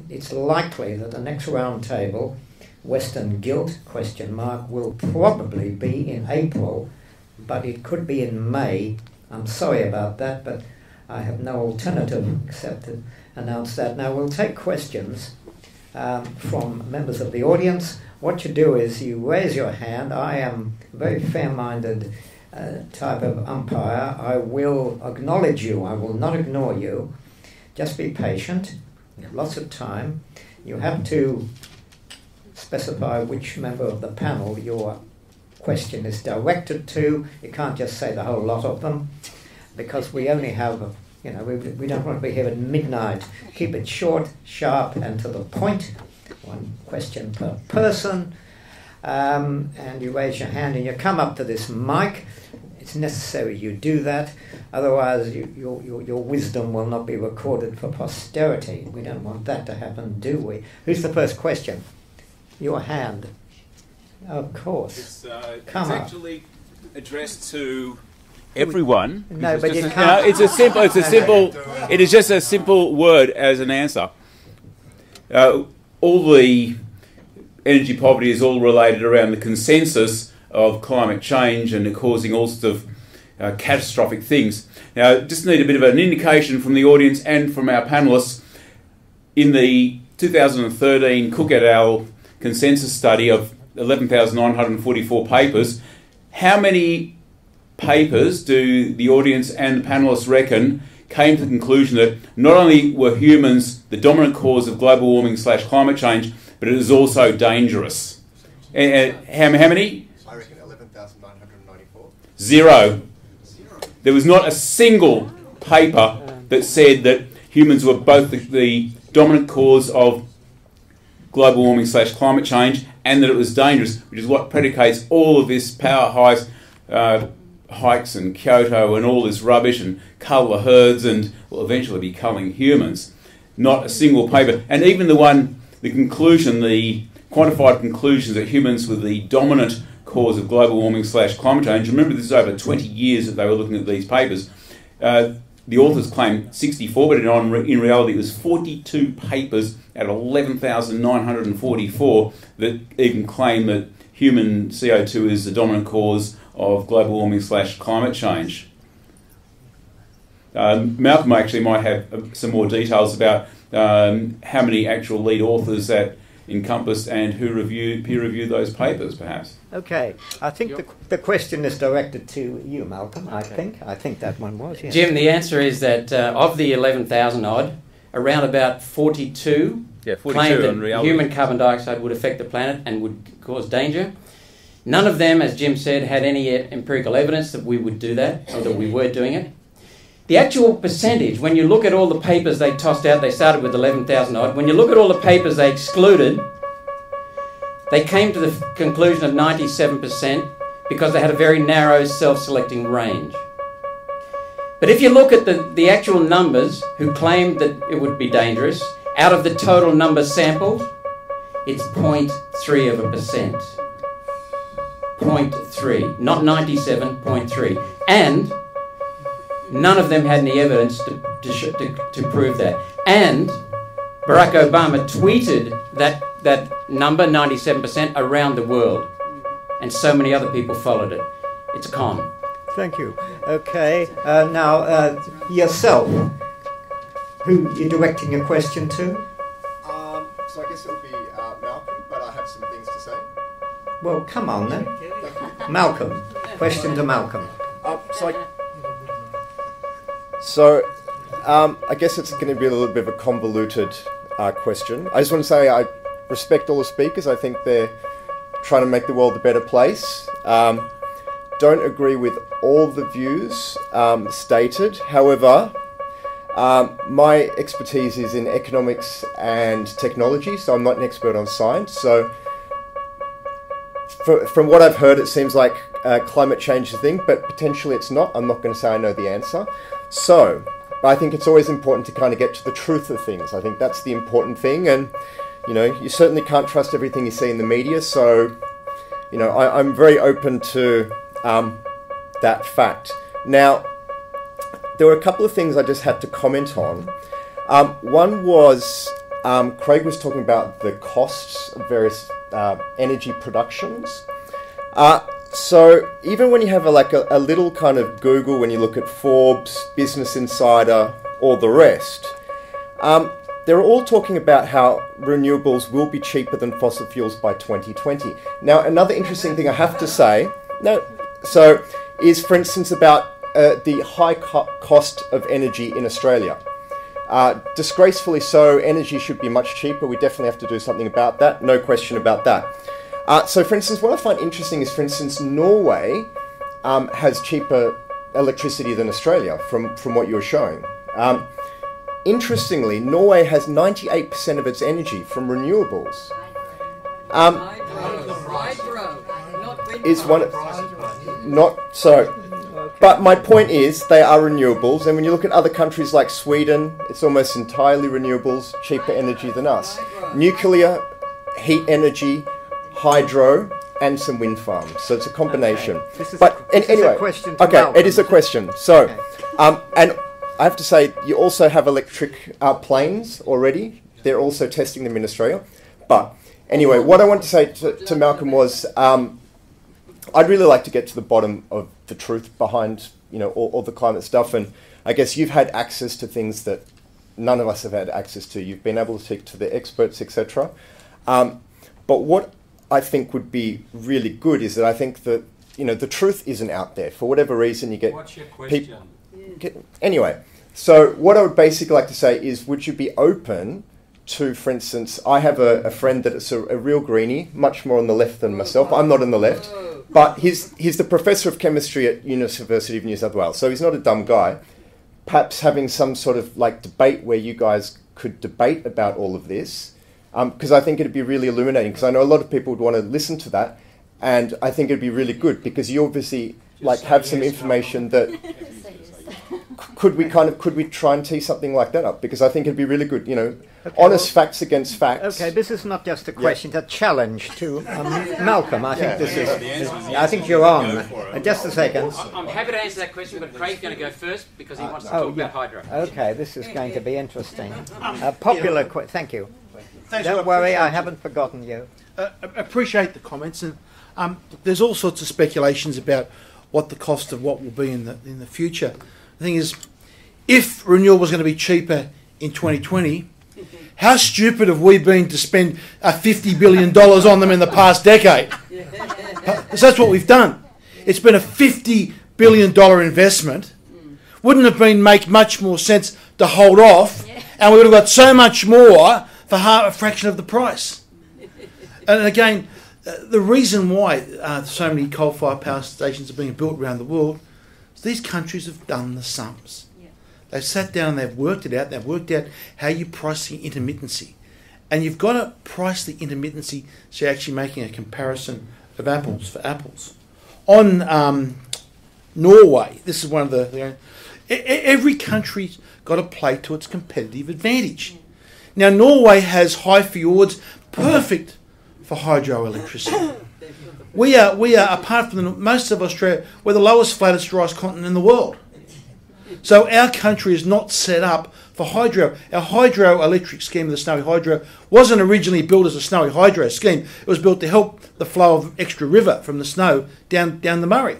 it's likely that the next round table, Western Guilt, will probably be in April, but it could be in May. I'm sorry about that, but I have no alternative except to announce that. Now we'll take questions from members of the audience. What you do is you raise your hand. I am a very fair-minded type of umpire. I will acknowledge you. I will not ignore you. Just be patient. You have lots of time. You have to specify which member of the panel your question is directed to. You can't just say the whole lot of them, because we only have, we don't want to be here at midnight. Keep it short, sharp, and to the point. One question per person. And you raise your hand and you come up to this mic. It's necessary you do that, otherwise your wisdom will not be recorded for posterity. We don't want that to happen, do we? Who's the first question? Your hand. Of course. It's actually addressed to everyone. No, but you can't. It is just a simple word as an answer. All the energy poverty is all related around the consensus of climate change and causing all sorts of catastrophic things. Now, just need a bit of an indication from the audience and from our panellists. In the 2013 Cook et al. Consensus study of 11,944 papers, how many papers do the audience and the panellists reckon came to the conclusion that not only were humans the dominant cause of global warming / climate change, but it is also dangerous? How many? I reckon 11,994. Zero. There was not a single paper that said that humans were both the dominant cause of global warming / climate change, and that it was dangerous, which is what predicates all of this power hikes and Kyoto and all this rubbish and cull the herds and will eventually be culling humans. Not a single paper. And even the quantified conclusions that humans were the dominant cause of global warming / climate change. Remember, this is over 20 years that they were looking at these papers. The authors claim 64, but in reality it was 42 papers out of 11,944 that even claim that human CO2 is the dominant cause of global warming / climate change. Malcolm actually might have some more details about how many actual lead authors that encompassed and who peer reviewed those papers, perhaps. Okay, I think the question is directed to you, Malcolm. I think that one was. Yes. Jim, the answer is that of the 11,000 odd, around about 42 claimed that human carbon dioxide would affect the planet and would cause danger. None of them, as Jim said, had any empirical evidence that we would do that or that we were doing it. The actual percentage, when you look at all the papers they tossed out, they started with 11,000 odd. When you look at all the papers they excluded, they came to the conclusion of 97% because they had a very narrow self-selecting range. But if you look at the actual numbers who claimed that it would be dangerous, out of the total number sampled, it's 0.3%. 0.3, not 97, 0.3. And none of them had any evidence to prove that. And Barack Obama tweeted that number, 97%, around the world. And so many other people followed it. It's a con. Thank you. Okay, now yourself, who you're directing your question to? So I guess it'll be Malcolm, but I have some things to say. Well, come on then. Malcolm, question to Malcolm. So I guess it's going to be a little bit of a convoluted question. I just want to say I respect all the speakers. I think they're trying to make the world a better place. Don't agree with all the views stated. However, my expertise is in economics and technology, so I'm not an expert on science. So from what I've heard, it seems like climate change is a thing, but potentially it's not. I'm not going to say I know the answer. So, but I think it's always important to kind of get to the truth of things. I think that's the important thing, and you certainly can't trust everything you see in the media. So, I'm very open to that fact. Now, there were a couple of things I just had to comment on. One was Craig was talking about the costs of various energy productions. So even when you have a little kind of Google, when you look at Forbes, Business Insider, or the rest, they're all talking about how renewables will be cheaper than fossil fuels by 2020. Now, another interesting thing I have to say, is, for instance, about the high cost of energy in Australia. Disgracefully so, energy should be much cheaper. We definitely have to do something about that, no question about that. So, for instance, what I find interesting is, for instance, Norway has cheaper electricity than Australia, from what you're showing. Interestingly, Norway has 98% of its energy from renewables. Is one not so. But my point is, they are renewables, and when you look at other countries like Sweden, it's almost entirely renewables, cheaper energy than us. Nuclear, heat energy, hydro, and some wind farms. So it's a combination. Anyway, a question to okay, Malcolm. It is a question. So, and I have to say, you also have electric planes already. They're also testing them in Australia. But anyway, what I want to say to Malcolm was, I'd really like to get to the bottom of the truth behind, all the climate stuff. And I guess you've had access to things that none of us have had access to. You've been able to speak to the experts, etc. But what I think would be really good is that I think that, the truth isn't out there. For whatever reason, you get... What's your question? Anyway, so what I would basically like to say is, would you be open to, for instance, I have a friend that is a real greenie, much more on the left than myself. I'm not on the left. But he's the professor of chemistry at University of New South Wales, so he's not a dumb guy. Perhaps having some sort of debate where you guys could debate about all of this, because I think it'd be really illuminating, because I know a lot of people would want to listen to that, and I think it'd be really good, because you obviously have some information that... Could we try and tee something like that up? Because I think it'd be really good, honest facts against facts. Okay, this is not just a question, it's a challenge to Malcolm. I think you're on. Just a second. I'm happy to answer that question, but Craig's going to go first because he wants to talk about hydro. Okay, this is going to be interesting. Thank you. Thanks. Don't worry, I haven't forgotten you. Appreciate the comments, and there's all sorts of speculations about what the cost of what will be in the future. The thing is, if renewable is going to be cheaper in 2020, how stupid have we been to spend $50 billion on them in the past decade? Because that's what we've done. It's been a $50 billion investment. Wouldn't have make much more sense to hold off, and we would have got so much more for a fraction of the price. And again, the reason why so many coal-fired power stations are being built around the world, these countries have done the sums. They've sat down and they've worked it out. They've worked out how you price the intermittency. And you've got to price the intermittency so you're actually making a comparison of apples for apples. On Norway, this is one of the... Every country's got to play to its competitive advantage. Now, Norway has high fjords, perfect for hydroelectricity. We are, apart from most of Australia, we're the lowest, flattest, driest continent in the world. So our country is not set up for hydro. Our hydroelectric scheme of the Snowy Hydro wasn't originally built as a Snowy Hydro scheme. It was built to help the flow of extra river from the snow down the Murray.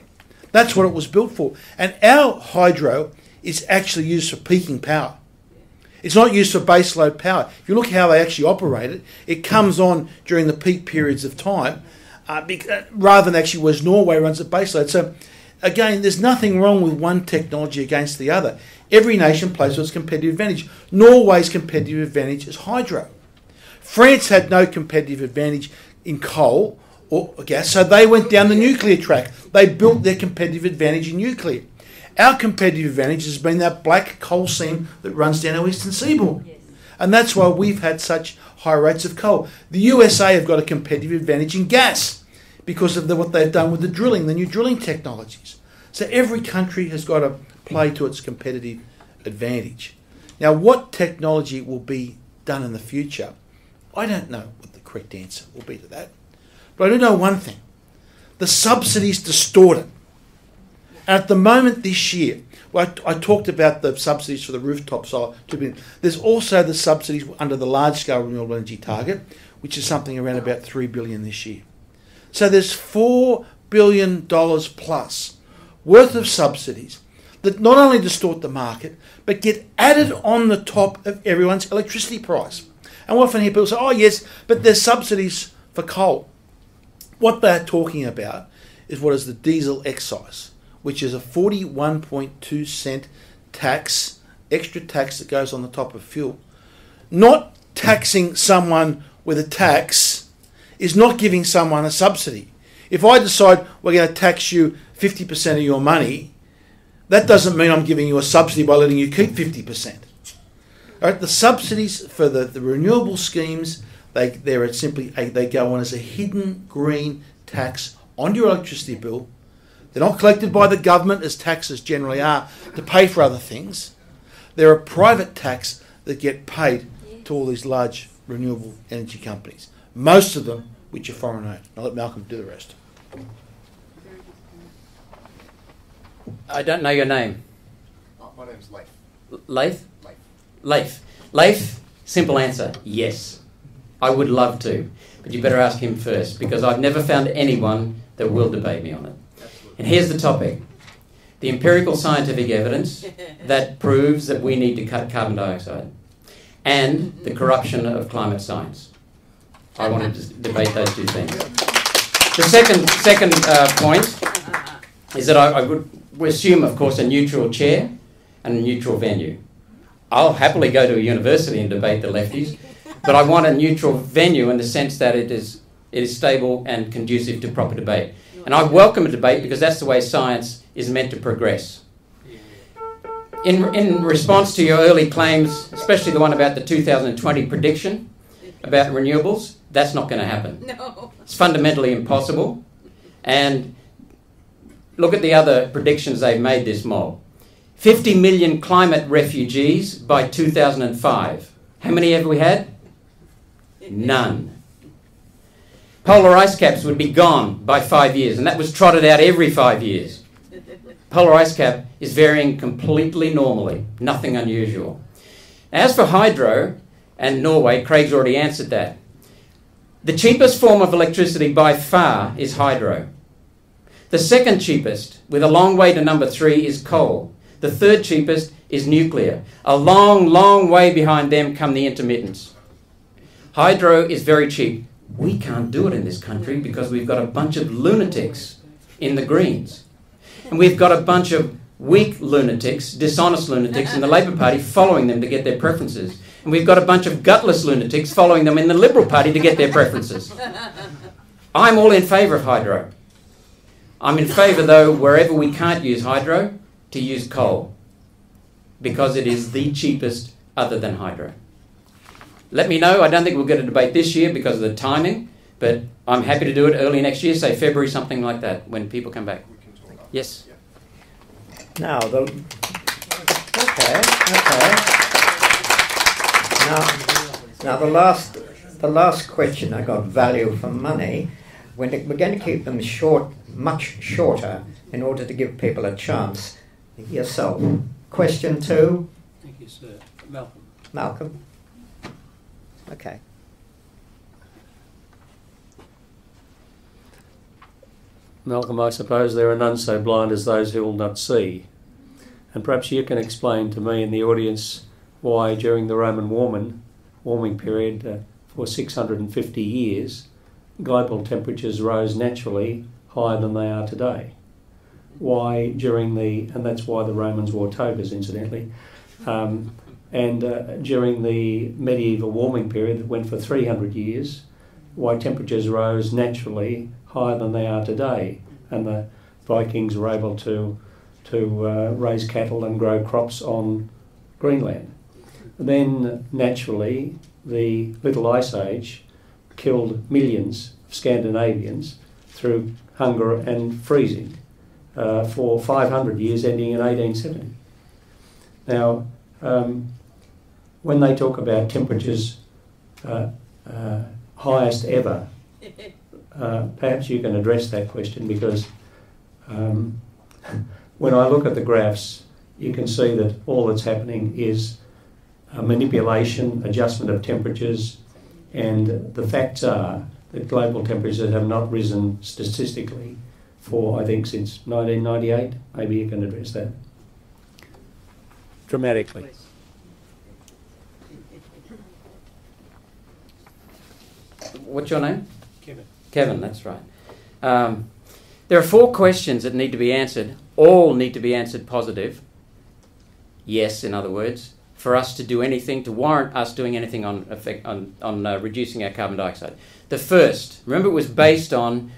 That's what it was built for. And our hydro is actually used for peaking power. It's not used for baseload power. If you look how they actually operate it, it comes on during the peak periods of time, rather than actually whereas Norway runs at baseload. So again, there's nothing wrong with one technology against the other. Every nation plays to its competitive advantage. Norway's competitive advantage is hydro. France had no competitive advantage in coal or gas, so they went down the nuclear track. They built their competitive advantage in nuclear. Our competitive advantage has been that black coal seam that runs down our eastern seaboard. And that's why we've had such high rates of coal. The USA have got a competitive advantage in gas because of what they've done with the drilling, the new drilling technologies. So every country has got to play to its competitive advantage. Now, what technology will be done in the future, I don't know what the correct answer will be to that. But I do know one thing. The subsidies distort it. At the moment this year, well, I talked about the subsidies for the rooftop solar. There's also the subsidies under the large-scale renewable energy target, which is something around about $3 billion this year. So there's $4 billion plus worth of subsidies that not only distort the market, but get added on the top of everyone's electricity price. And we often hear people say, oh yes, but there's subsidies for coal. What they're talking about is what is the diesel excise, which is a 41.2 cent tax, extra tax that goes on the top of fuel. Not taxing someone with a tax is not giving someone a subsidy. If I decide we're going to tax you 50% of your money, that doesn't mean I'm giving you a subsidy by letting you keep 50%. All right, the subsidies for the renewable schemes, they go on as a hidden green tax on your electricity bill. They're not collected by the government, as taxes generally are, to pay for other things. They're a private tax that get paid to all these large renewable energy companies, most of them which are foreign owned. I'll let Malcolm do the rest. I don't know your name. My name's Leif. Leif? Leif. Leif, simple answer, yes. I would love to, but you better ask him first, because I've never found anyone that will debate me on it. And here's the topic. The empirical scientific evidence that proves that we need to cut carbon dioxide and the corruption of climate science. I want to debate those two things. The second point is that I would assume, of course, a neutral chair and a neutral venue. I'll happily go to a university and debate the lefties, but I want a neutral venue in the sense that it is stable and conducive to proper debate. And I welcome a debate because that's the way science is meant to progress. In response to your early claims, especially the one about the 2020 prediction about renewables, that's not going to happen. No. It's fundamentally impossible. And look at the other predictions they've made this mob. 50 million climate refugees by 2005. How many have we had? None. Polar ice caps would be gone by 5 years, and that was trotted out every 5 years. Polar ice cap is varying completely normally, nothing unusual. As for hydro and Norway, Craig's already answered that. The cheapest form of electricity by far is hydro. The second cheapest, with a long way to number 3, is coal. The third cheapest is nuclear. A long, long way behind them come the intermittents. Hydro is very cheap. We can't do it in this country because we've got a bunch of lunatics in the Greens. And we've got a bunch of weak lunatics, dishonest lunatics in the Labor Party following them to get their preferences. And we've got a bunch of gutless lunatics following them in the Liberal Party to get their preferences. I'm all in favour of hydro. I'm in favour, though, wherever we can't use hydro, to use coal, because it is the cheapest other than hydro. Let me know. I don't think we'll get a debate this year because of the timing, but I'm happy to do it early next year, say February, something like that, when people come back. Yes? Now, okay. Now the last question, I got value for money. We're going to keep them short, much shorter, in order to give people a chance. Yourself. Question 2. Thank you, sir. Malcolm. Malcolm. Okay. Malcolm, I suppose there are none so blind as those who will not see. And perhaps you can explain to me and the audience why during the Roman warming period for 650 years, global temperatures rose naturally higher than they are today. Why and that's why the Romans wore togas, incidentally, during the medieval warming period that went for 300 years, why temperatures rose naturally higher than they are today, and the Vikings were able to raise cattle and grow crops on Greenland. Then, naturally, the Little Ice Age killed millions of Scandinavians through hunger and freezing for 500 years, ending in 1870. Now, when they talk about temperatures highest ever, perhaps you can address that question, because when I look at the graphs, you can see that all that's happening is manipulation, adjustment of temperatures, and the facts are that global temperatures have not risen statistically for, I think, since 1998. Maybe you can address that. Dramatically. What's your name? Kevin. Kevin, that's right. There are 4 questions that need to be answered. All need to be answered positive. Yes, in other words, for us to do anything, to warrant us doing anything on reducing our carbon dioxide. The first, remember, it was based on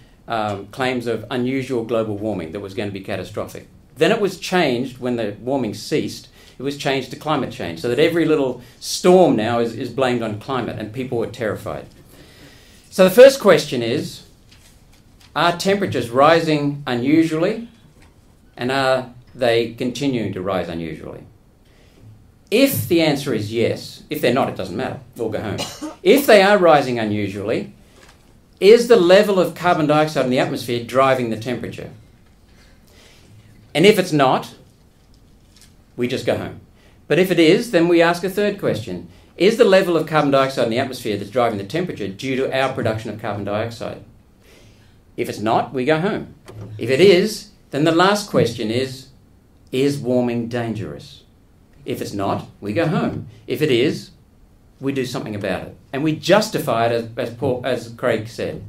claims of unusual global warming that was going to be catastrophic. Then it was changed when the warming ceased. It was changed to climate change, so that every little storm now is blamed on climate, and people were terrified. So the first question is, are temperatures rising unusually, and are they continuing to rise unusually? If the answer is yes, if they're not, it doesn't matter, we'll go home. If they are rising unusually, is the level of carbon dioxide in the atmosphere driving the temperature? And if it's not, we just go home. But if it is, then we ask a third question. Is the level of carbon dioxide in the atmosphere that's driving the temperature due to our production of carbon dioxide? If it's not, we go home. If it is, then the last question is warming dangerous? If it's not, we go home. If it is, we do something about it. And we justify it, as Craig said.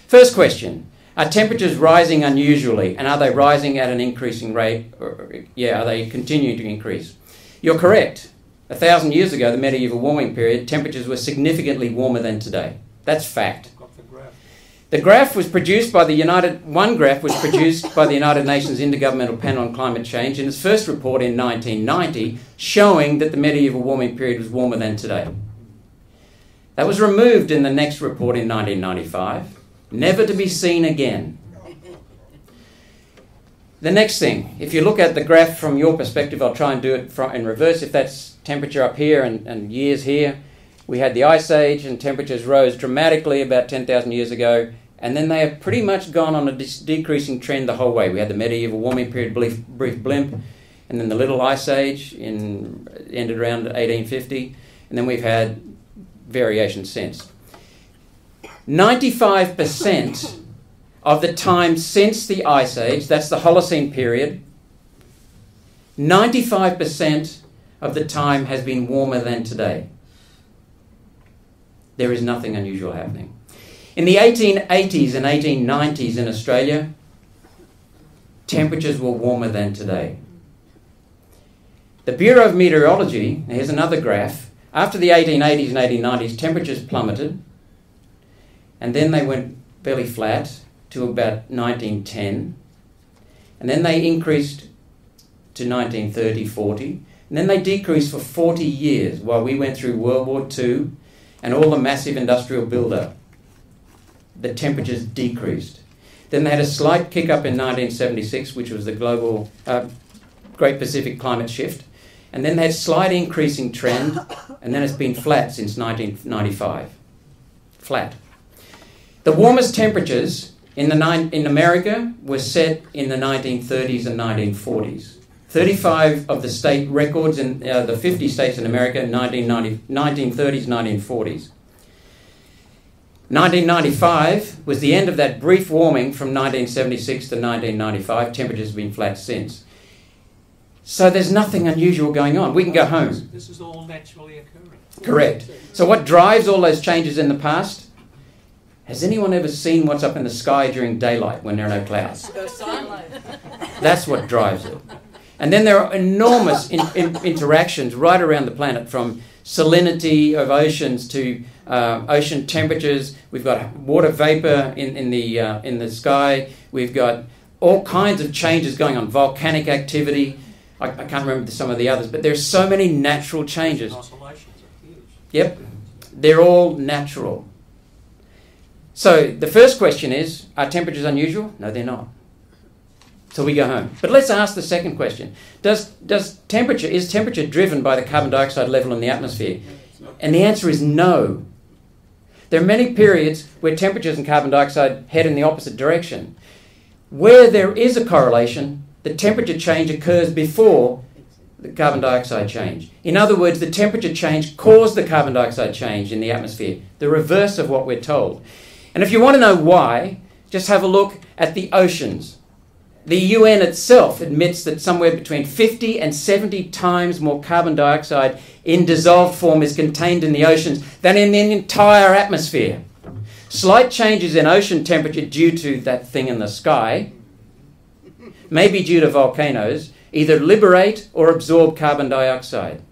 First question, are temperatures rising unusually, and are they rising at an increasing rate? Are they continuing to increase? You're correct. 1,000 years ago, the medieval warming period, temperatures were significantly warmer than today. That's fact. The graph was produced by one graph was produced by the United Nations Intergovernmental Panel on Climate Change in its first report in 1990, showing that the medieval warming period was warmer than today. That was removed in the next report in 1995, never to be seen again. The next thing, if you look at the graph from your perspective, I'll try and do it in reverse. If that's temperature up here and years here, we had the Ice Age and temperatures rose dramatically about 10,000 years ago, and then they have pretty much gone on a decreasing trend the whole way. We had the medieval warming period brief blimp, and then the Little Ice Age ended around 1850, and then we've had variation since. 95% of the time since the Ice Age, that's the Holocene period, 95% of the time has been warmer than today. There is nothing unusual happening. In the 1880s and 1890s in Australia, temperatures were warmer than today. The Bureau of Meteorology, here's another graph, after the 1880s and 1890s, temperatures plummeted, and then they went fairly flat to about 1910, and then they increased to 1930, 40, and then they decreased for 40 years while we went through World War II and all the massive industrial build-up. The temperatures decreased. Then they had a slight kick-up in 1976, which was the global Great Pacific Climate Shift, and then they had a slight increasing trend, and then it's been flat since 1995. Flat. The warmest temperatures in America were set in the 1930s and 1940s. 35 of the state records in the 50 states in America, 1930s, 1940s. 1995 was the end of that brief warming from 1976 to 1995. Temperatures have been flat since. So there's nothing unusual going on. We can go home. This is all naturally occurring. Correct. So what drives all those changes in the past? Has anyone ever seen what's up in the sky during daylight when there are no clouds? That's what drives it. And then there are enormous interactions right around the planet, from salinity of oceans to ocean temperatures. We've got water vapor in the sky. We've got all kinds of changes going on, volcanic activity. I can't remember some of the others, but there's so many natural changes. Oscillations are huge. Yep, they're all natural. So the first question is, are temperatures unusual? No, they're not. So we go home. But let's ask the second question. Is temperature driven by the carbon dioxide level in the atmosphere? And the answer is no. There are many periods where temperatures and carbon dioxide head in the opposite direction. Where there is a correlation, the temperature change occurs before the carbon dioxide change. In other words, the temperature change caused the carbon dioxide change in the atmosphere, the reverse of what we're told. And if you want to know why, just have a look at the oceans. The UN itself admits that somewhere between 50 and 70 times more carbon dioxide in dissolved form is contained in the oceans than in the entire atmosphere. Slight changes in ocean temperature due to that thing in the sky, maybe due to volcanoes, either liberate or absorb carbon dioxide.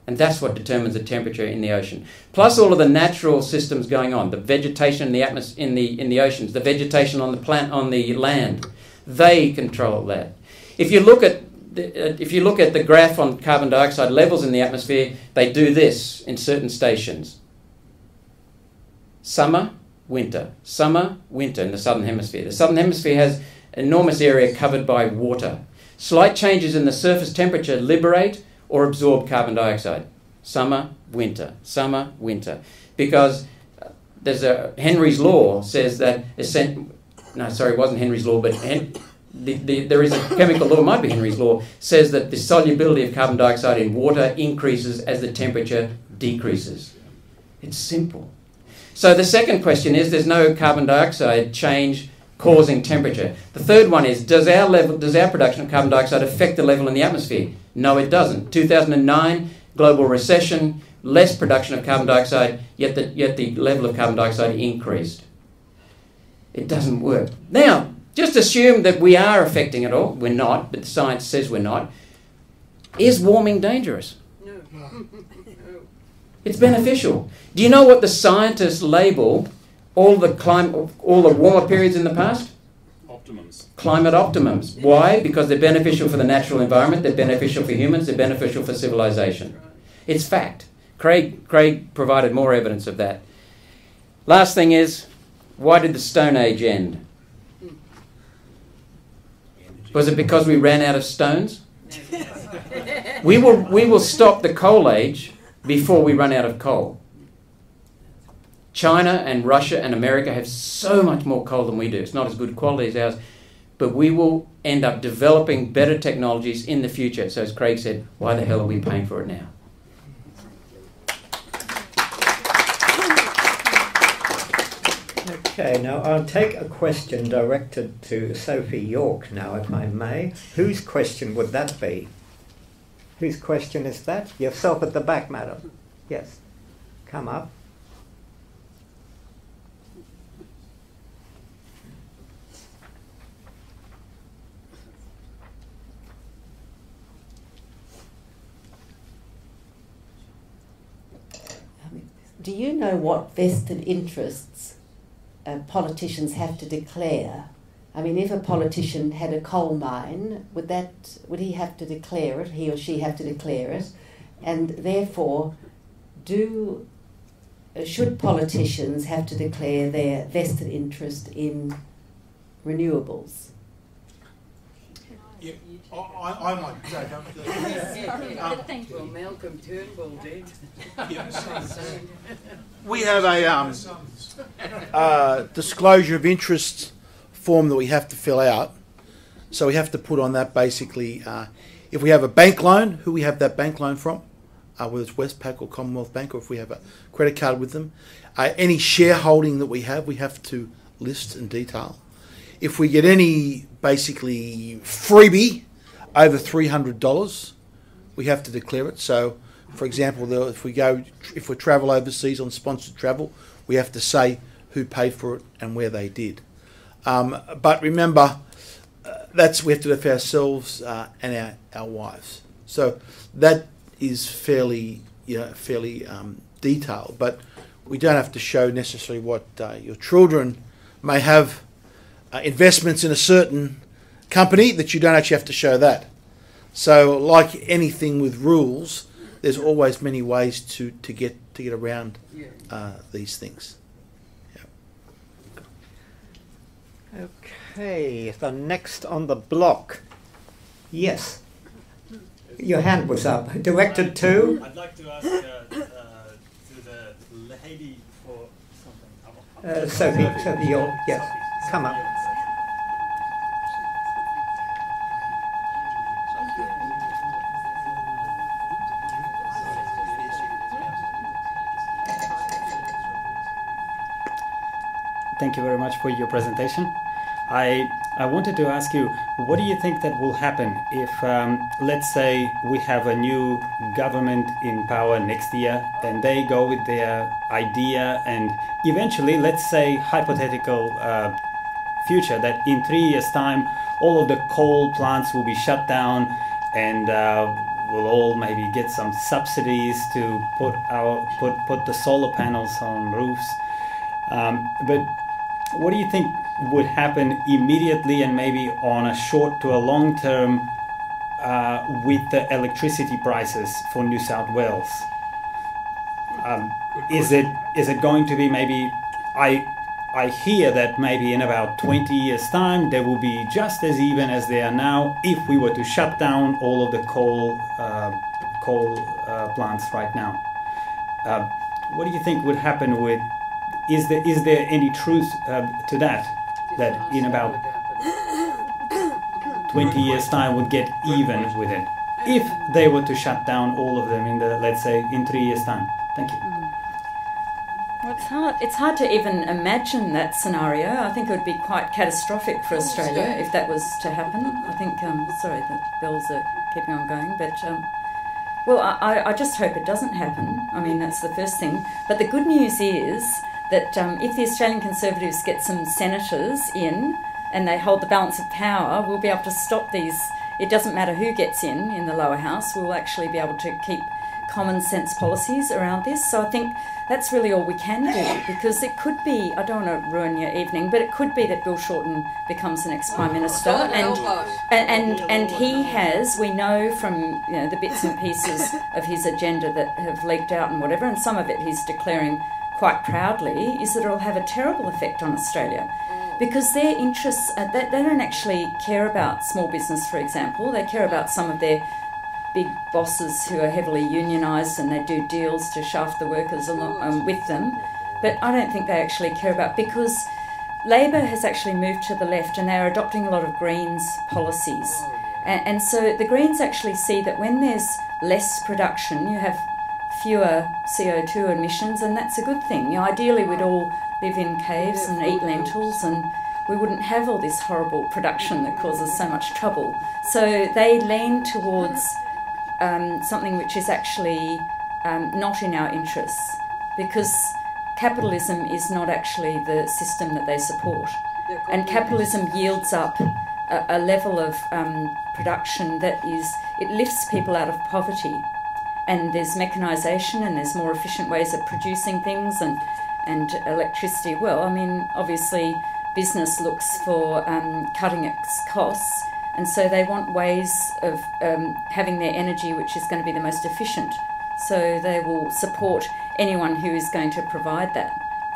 And that's what determines the temperature in the ocean. Plus all of the natural systems going on, the vegetation in the in the oceans, the vegetation on the land, they control that. If you look at the graph on carbon dioxide levels in the atmosphere, they do this in certain stations. Summer, winter in the southern hemisphere. The southern hemisphere has an enormous area covered by water. Slight changes in the surface temperature liberate or absorb carbon dioxide. Summer, winter. Because there's Henry's law says that... it wasn't Henry's law, but there is a chemical law, it might be Henry's law, says that the solubility of carbon dioxide in water increases as the temperature decreases. It's simple. So the second question is, there's no carbon dioxide change causing temperature. The third one is, does our production of carbon dioxide affect the level in the atmosphere? No, it doesn't. 2009, global recession, less production of carbon dioxide, yet the level of carbon dioxide increased. It doesn't work. Now, just assume that we are affecting it all. We're not, but the science says we're not. Is warming dangerous? No. It's beneficial. Do you know what the scientists label all the warmer periods in the past? Optimums. Climate optimums. Why? Because they're beneficial for the natural environment, they're beneficial for humans, they're beneficial for civilization. It's fact. Craig provided more evidence of that. Last thing is, why did the Stone Age end? Was it because we ran out of stones? We will stop the coal age before we run out of coal. China and Russia and America have so much more coal than we do. It's not as good quality as ours, but we will end up developing better technologies in the future. So as Craig said, why the hell are we paying for it now? Okay, now I'll take a question directed to Sophie York now, if I may. Whose question would that be? Whose question is that? Yourself at the back, madam. Yes. Come up. Do you know what vested interests politicians have to declare? I mean, if a politician had a coal mine, would he have to declare it? He or she have to declare it, and therefore, should politicians have to declare their vested interest in renewables? Yeah, I might say, Thank you. Well, Malcolm Turnbull did. we have a disclosure of interest form that we have to fill out. So we have to put on that basically, if we have a bank loan, who we have that bank loan from, whether it's Westpac or Commonwealth Bank, or if we have a credit card with them. Any shareholding that we have to list and detail. If we get any basically freebie over $300, we have to declare it. So, for example, if we travel overseas on sponsored travel, we have to say who paid for it and where they did. But remember, we have to do it for ourselves and our wives. So that is fairly detailed. But we don't have to show necessarily what your children may have. Investments in a certain company that you don't actually have to show that. So, like anything with rules, there's always many ways to get around these things. Yeah. Okay, the next on the block. Yes, your hand was up. Directed to. I'd like to ask to the lady for something. Sophie, yes, come up. Thank you very much for your presentation. I wanted to ask you, what do you think that will happen if, let's say, we have a new government in power next year, and they go with their idea, and eventually, let's say, hypothetical future, that in 3 years' time, all of the coal plants will be shut down, and we'll all maybe get some subsidies to put the solar panels on roofs. But what do you think would happen immediately and maybe on a short to a long term with the electricity prices for New South Wales? Is it going to be maybe, I hear that maybe in about 20 years' time they will be just as even as they are now if we were to shut down all of the coal plants right now. What do you think would happen with? Is there any truth to that in about 20 years' time would get even with it if they were to shut down all of them in let's say in 3 years' time? Thank you. Well, it's hard to even imagine that scenario. I think it would be quite catastrophic for Australia if that was to happen. I think, sorry, the bells are keeping on going, but, well, I just hope it doesn't happen. I mean, that's the first thing. But the good news is that if the Australian Conservatives get some senators in and they hold the balance of power, we'll be able to stop these. It doesn't matter who gets in the lower house, we'll actually be able to keep common sense policies around this. So I think that's really all we can do, because it could be, I don't want to ruin your evening, but it could be that Bill Shorten becomes the next Prime Minister, and he has, we know from the bits and pieces of his agenda that have leaked out and whatever, and some of it he's declaring quite proudly, is that it'll have a terrible effect on Australia, because their interests, they don't actually care about small business, for example. They care about some of their big bosses who are heavily unionised, and they do deals to shaft the workers along with them. But I don't think they actually care about, because Labor has actually moved to the left and they're adopting a lot of Greens policies. And so the Greens actually see that when there's less production, you have fewer CO2 emissions, and that's a good thing. Ideally, we'd all live in caves and eat lentils, and we wouldn't have all this horrible production that causes so much trouble. So they lean towards something which is actually not in our interests, because capitalism is not actually the system that they support. And capitalism yields up a level of production that it lifts people out of poverty. And there's mechanisation, and there's more efficient ways of producing things, and electricity. Well, I mean, obviously business looks for cutting its costs, and so they want ways of having their energy which is going to be the most efficient. So they will support anyone who is going to provide that.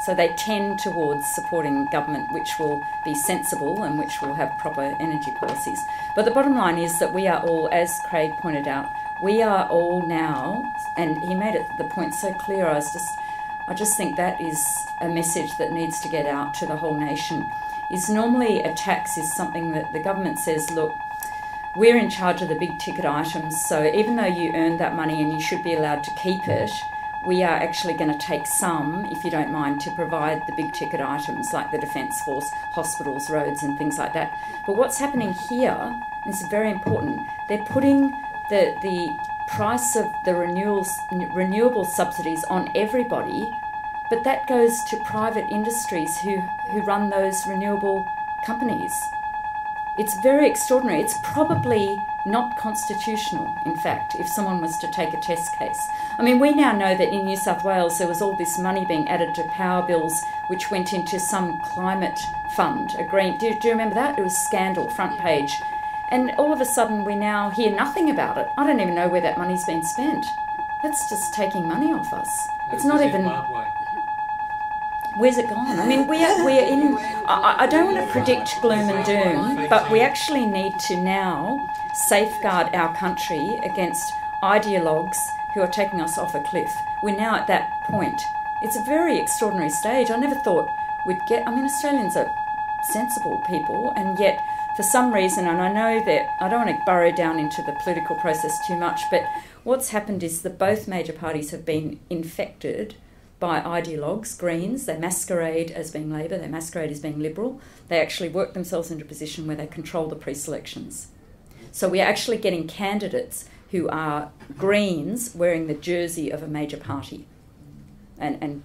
So they tend towards supporting government which will be sensible and which will have proper energy policies. But the bottom line is that we are all, as Craig pointed out, we are all now, and he made the point so clear, I just think that is a message that needs to get out to the whole nation. Is normally a tax is something that the government says, look, we're in charge of the big ticket items, so even though you earned that money and you should be allowed to keep it, we are actually going to take some, if you don't mind, to provide the big ticket items like the Defence Force, hospitals, roads and things like that. But what's happening here, and this is very important, they're putting the price of the renewable subsidies on everybody, but that goes to private industries who run those renewable companies. It's very extraordinary. It's probably not constitutional, in fact, if someone was to take a test case. I mean, we now know that in New South Wales there was all this money being added to power bills which went into some climate fund, a green... Do you remember that? It was scandal, front page. And all of a sudden we now hear nothing about it. I don't even know where that money's been spent. That's just taking money off us. It's not even... Where's it gone? I mean, we are in... I don't want to predict gloom and doom, but we actually need to now safeguard our country against ideologues who are taking us off a cliff. We're now at that point. It's a very extraordinary stage. I never thought we'd get... I mean, Australians are sensible people, and yet for some reason, and I know that I don't want to burrow down into the political process too much, but what's happened is that both major parties have been infected by ideologues, Greens. They masquerade as being Labor, they masquerade as being Liberal. They actually work themselves into a position where they control the pre-selections. So we're actually getting candidates who are Greens wearing the jersey of a major party. And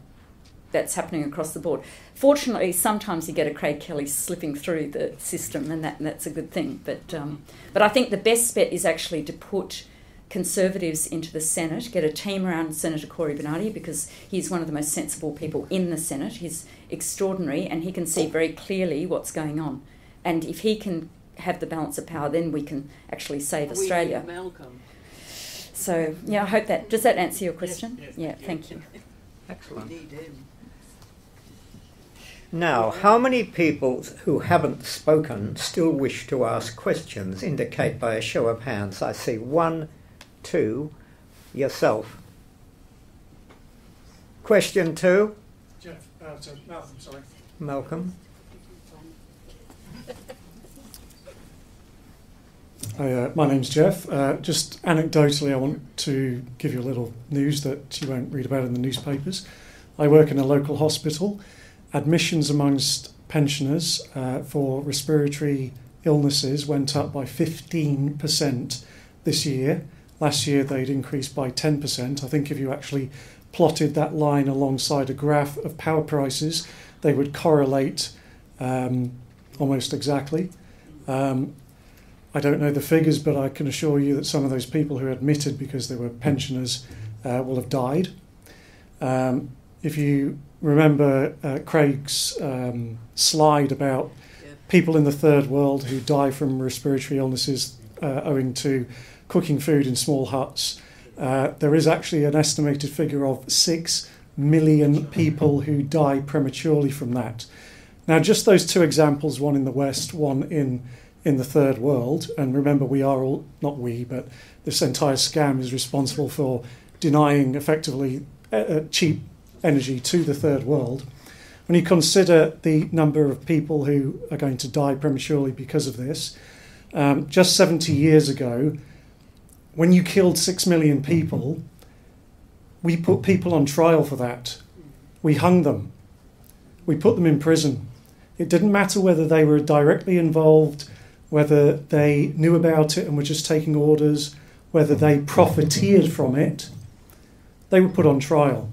that's happening across the board. Fortunately, sometimes you get a Craig Kelly slipping through the system, and that's a good thing. But I think the best bet is actually to put Conservatives into the Senate, get a team around Senator Cory Bernardi, because he's one of the most sensible people in the Senate. He's extraordinary, and he can see very clearly what's going on. And if he can have the balance of power, then we can actually save Australia. We need Malcolm. So, yeah, I hope that... Does that answer your question? Yes, yeah, thank you. Excellent. We need him. Now, how many people who haven't spoken still wish to ask questions? Indicate by a show of hands. I see 1, 2, yourself. Question 2? Jeff, Malcolm, sorry. Malcolm. Hi, my name's Jeff. Just anecdotally, I want to give you a little news that you won't read about in the newspapers. I work in a local hospital. Admissions amongst pensioners for respiratory illnesses went up by 15% this year. Last year they'd increased by 10%. I think if you actually plotted that line alongside a graph of power prices, they would correlate almost exactly. I don't know the figures, but I can assure you that some of those people who are admitted because they were pensioners will have died. If you remember Craig's slide about people in the third world who die from respiratory illnesses owing to cooking food in small huts, there is actually an estimated figure of 6 million people who die prematurely from that. Now, just those two examples, one in the West, one in the third world, and remember we are all, not we, but this entire scam is responsible for denying effectively cheap energy to the third world. When you consider the number of people who are going to die prematurely because of this, just 70 years ago, when you killed 6 million people, we put people on trial for that. We hung them. We put them in prison. It didn't matter whether they were directly involved, whether they knew about it and were just taking orders, whether they profiteered from it. They were put on trial.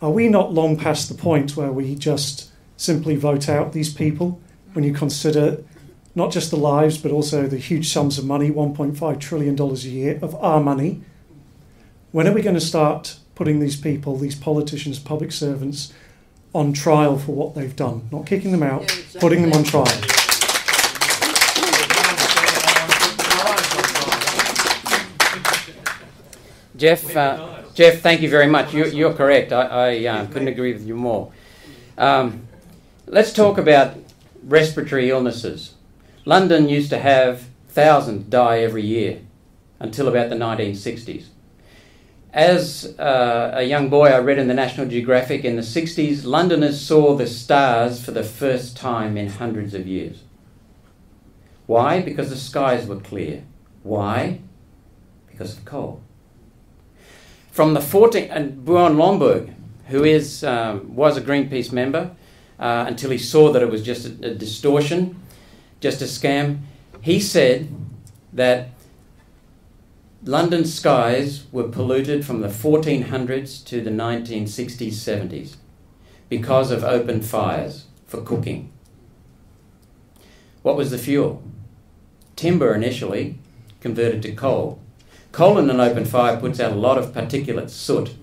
Are we not long past the point where we just simply vote out these people when you consider not just the lives but also the huge sums of money, $1.5 trillion a year of our money? When are we going to start putting these people, these politicians, public servants, on trial for what they've done? Not kicking them out, putting them on trial. Jeff, thank you very much. You're correct. I couldn't agree with you more. Let's talk about respiratory illnesses. London used to have thousands die every year until about the 1960s. As a young boy, I read in the National Geographic in the 60s, Londoners saw the stars for the first time in hundreds of years. Why? Because the skies were clear. Why? Because of coal. From the 14th, and Bjorn Lomborg, who was a Greenpeace member until he saw that it was just a distortion, just a scam, he said that London skies were polluted from the 1400s to the 1960s, 70s because of open fires for cooking. What was the fuel? Timber initially, converted to coal. Coal in an open fire puts out a lot of particulate soot.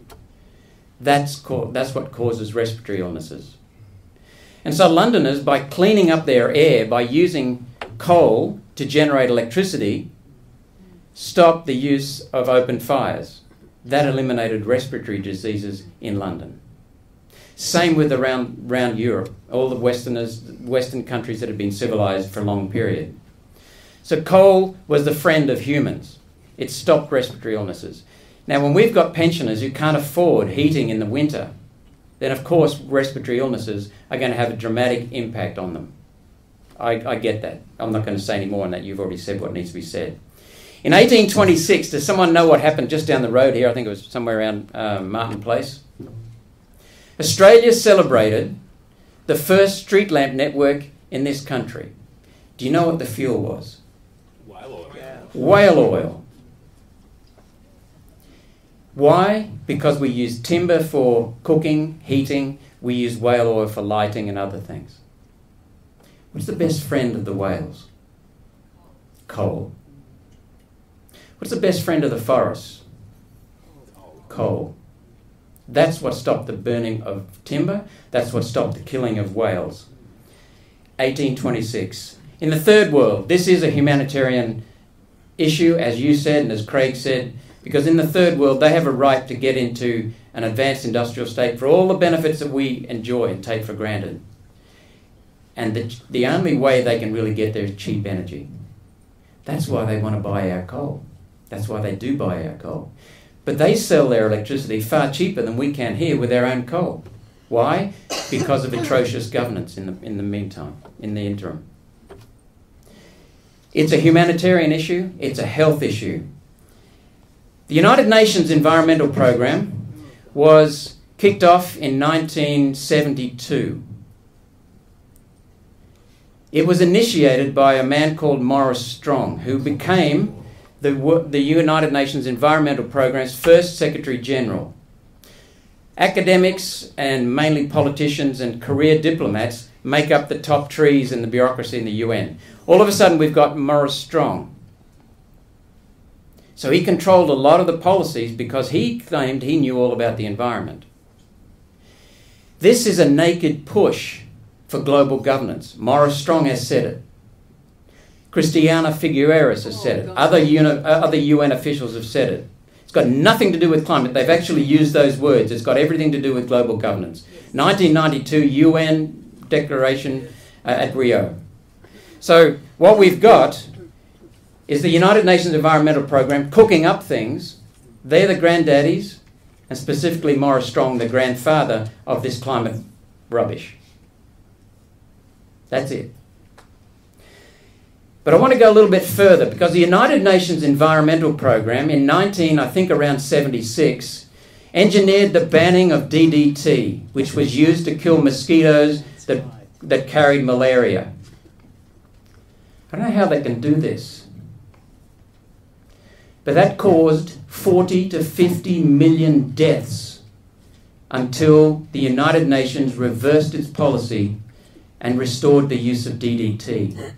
That's what causes respiratory illnesses. And so Londoners, by cleaning up their air, by using coal to generate electricity, stopped the use of open fires. That eliminated respiratory diseases in London. Same with around Europe, all the Western countries that have been civilised for a long period. So coal was the friend of humans. It stopped respiratory illnesses. Now, when we've got pensioners who can't afford heating in the winter, then of course respiratory illnesses are going to have a dramatic impact on them. I get that. I'm not going to say any more on that. You've already said what needs to be said. In 1826, does someone know what happened just down the road here? I think it was somewhere around Martin Place. Australia celebrated the first street lamp network in this country. Do you know what the fuel was? Whale oil. Whale oil. Why? Because we use timber for cooking, heating, we use whale oil for lighting and other things. What's the best friend of the whales? Coal. What's the best friend of the forests? Coal. That's what stopped the burning of timber. That's what stopped the killing of whales. 1826. In the third world, this is a humanitarian issue, as you said and as Craig said, because in the third world they have a right to get into an advanced industrial state for all the benefits that we enjoy and take for granted. And the only way they can really get there is cheap energy. That's why they want to buy our coal. That's why they do buy our coal. But they sell their electricity far cheaper than we can here with our own coal. Why? Because of atrocious governance in the meantime, in the interim. It's a humanitarian issue. It's a health issue. The United Nations Environmental Programme was kicked off in 1972. It was initiated by a man called Maurice Strong, who became the United Nations Environmental Programme's first Secretary General. Academics and mainly politicians and career diplomats make up the top trees in the bureaucracy in the UN. All of a sudden we've got Maurice Strong. So he controlled a lot of the policies because he claimed he knew all about the environment. This is a naked push for global governance. Maurice Strong has said it. Christiana Figueres has said it. Other UN officials have said it. It's got nothing to do with climate. They've actually used those words. It's got everything to do with global governance. 1992 UN Declaration at Rio. So what we've got is the United Nations Environmental Programme cooking up things. They're the granddaddies, and specifically Maurice Strong, the grandfather of this climate rubbish. That's it. But I want to go a little bit further, because the United Nations Environmental Programme in around 76, engineered the banning of DDT, which was used to kill mosquitoes that carried malaria. I don't know how they can do this. But that caused 40 to 50 million deaths until the United Nations reversed its policy and restored the use of DDT.